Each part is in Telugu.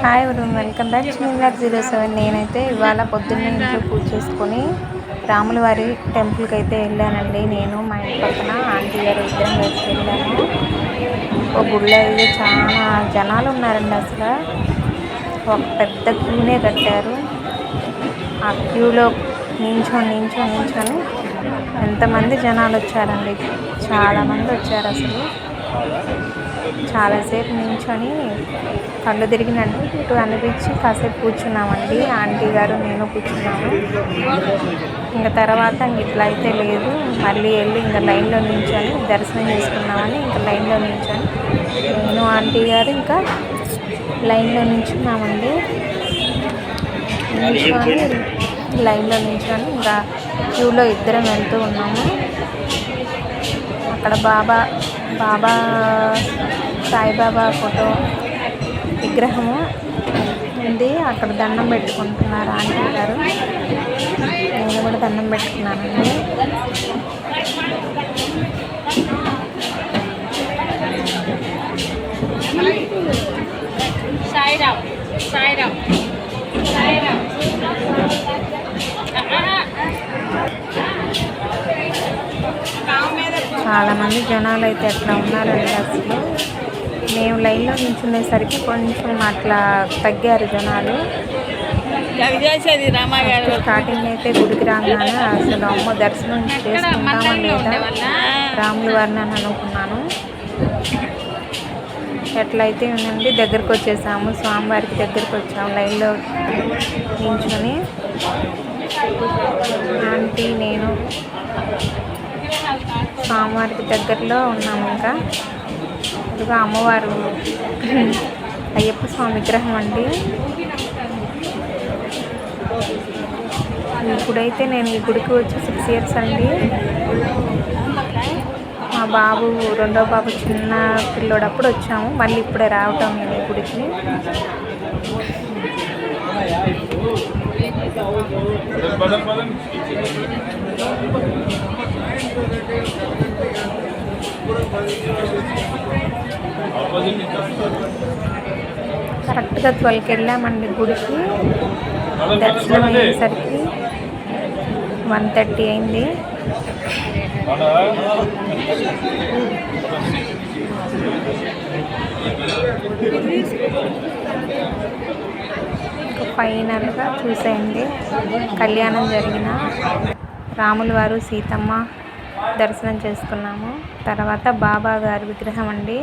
Hi everyone, welcome back to Newlog07. నేనైతే ఇవాళ పొద్దున్నే ఇంట్లో పూజ చేసుకొని రాముల వారి టెంపుల్కి అయితే వెళ్ళానండి. నేను మా ఇంటి పక్కన ఆంటీ గారు ఇద్దరం కలిసి వెళ్ళాము. ఒక గుడిలో అయితే చాలా జనాలు ఉన్నారండి. అసలు ఒక పెద్ద క్యూనే కట్టారు. ఆ క్యూలో నించొని ఎంతమంది జనాలు వచ్చారండి. చాలామంది వచ్చారు. అసలు చాలాసేపు నించొని కళ్ళు తిరిగినట్టు ఇటు అనిపించి కాసేపు కూర్చున్నామండి. ఆంటీ గారు నేను కూర్చున్నాము. ఇంకా తర్వాత ఇట్లా అయితే లేదు, మళ్ళీ వెళ్ళి ఇంకా లైన్లో నించొని దర్శనం చేసుకున్నామని ఇంకా లైన్లో నించొని నేను ఆంటీ గారు ఇంకా లైన్లో నించున్నామండి. లైన్లో నించొని ఇంకా క్యూలో ఇద్దరం వెళ్తూ ఉన్నాము. అక్కడ బాబా సాయిబాబా ఫోటో విగ్రహము ఉంది. అక్కడ దండం పెట్టుకుంటున్నారు ఆంటీ గారు. నేను కూడా దండం పెట్టుకున్నానండి. చాలామంది జనాలు అయితే అట్లా ఉన్నారండి. అసలు మేము లైన్లో నిల్చునేసరికి కొంచెం అట్లా తగ్గారు జనాలు. స్టార్టింగ్ అయితే గుడికి రాగానే అసలు అమ్మ దర్శనం చేసుకుంటామా లేదా రాముల వారిని అని అనుకున్నాను. ఎట్లయితే ఉందండి, దగ్గరకు వచ్చేసాము. స్వామివారికి దగ్గరకు వచ్చాము. లైన్లో నిల్చొని ఆంటీ నేను స్వామివారికి దగ్గరలో ఉన్నాము. ఇంకా ఇదిగా అమ్మవారు అయ్యప్ప స్వామి విగ్రహం అండి. ఇప్పుడైతే నేను ఈ గుడికి వచ్చి 6 years అండి. మా బాబు రెండో బాబు చిన్న పిల్లోడప్పుడు వచ్చాము. మళ్ళీ ఇప్పుడే రావటం నేను ఈ గుడికి. కరెక్ట్గా 12కి వెళ్ళామండి గుడికి. దర్శనం అయ్యేసరికి 1:30 అయింది. ఫైనల్గా చూసేయండి, కళ్యాణం జరిగిన రాముల వారు సీతమ్మ దర్శనం చేసుకున్నాము. తర్వాత బాబా గారి విగ్రహం అండి.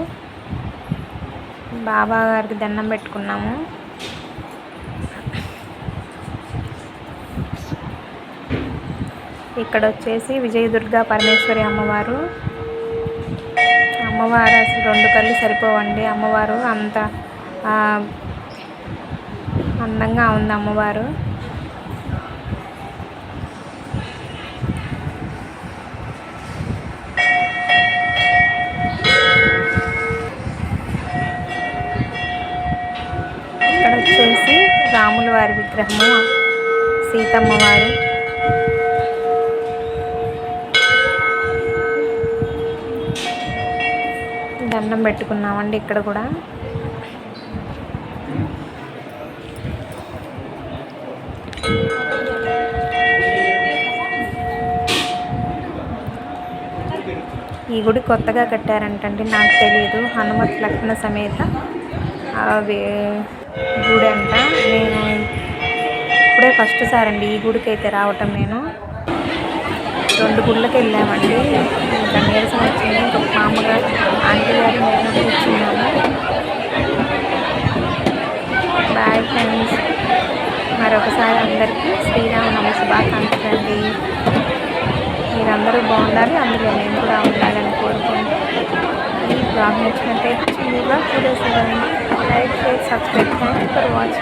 బాబా గారికి దండం పెట్టుకున్నాము. ఇక్కడ వచ్చేసి విజయదుర్గా పరమేశ్వరి అమ్మవారు. అమ్మవారు అసలు 2 కళ్ళు సరిపోవండి. అమ్మవారు అంత అందంగా ఉంది అమ్మవారు. ఇక్కడ వచ్చేసి రాముల వారి విగ్రహము, సీతమ్మ వారు. దండం పెట్టుకున్నామండి ఇక్కడ కూడా. ఈ గుడి కొత్తగా కట్టారంటండి, నాకు తెలియదు. హనుమత్ లక్ష్మణ సమేత గుడి అంట. నేను ఇప్పుడే ఫస్ట్ సారండి ఈ గుడికి అయితే రావటం. నేను 2 గుళ్ళకి వెళ్ళామండి. ఇంకా నీరసం వచ్చింది. ఇంకా మామూలుగా ఆంటీ గారు నేను కూర్చున్నాము. Bye friends. మరొకసారి అందరికీ శ్రీరామనవమి శుభాకాంక్షలు అండి. మీరందరూ బాగుండాలి, అందులో నేను కూడా ఉండాలని కోరుకుంటూ ఈ బ్లాగ్ నచ్చినట్టయితే Newlog07 like, share, subscribe. Thank you for watching.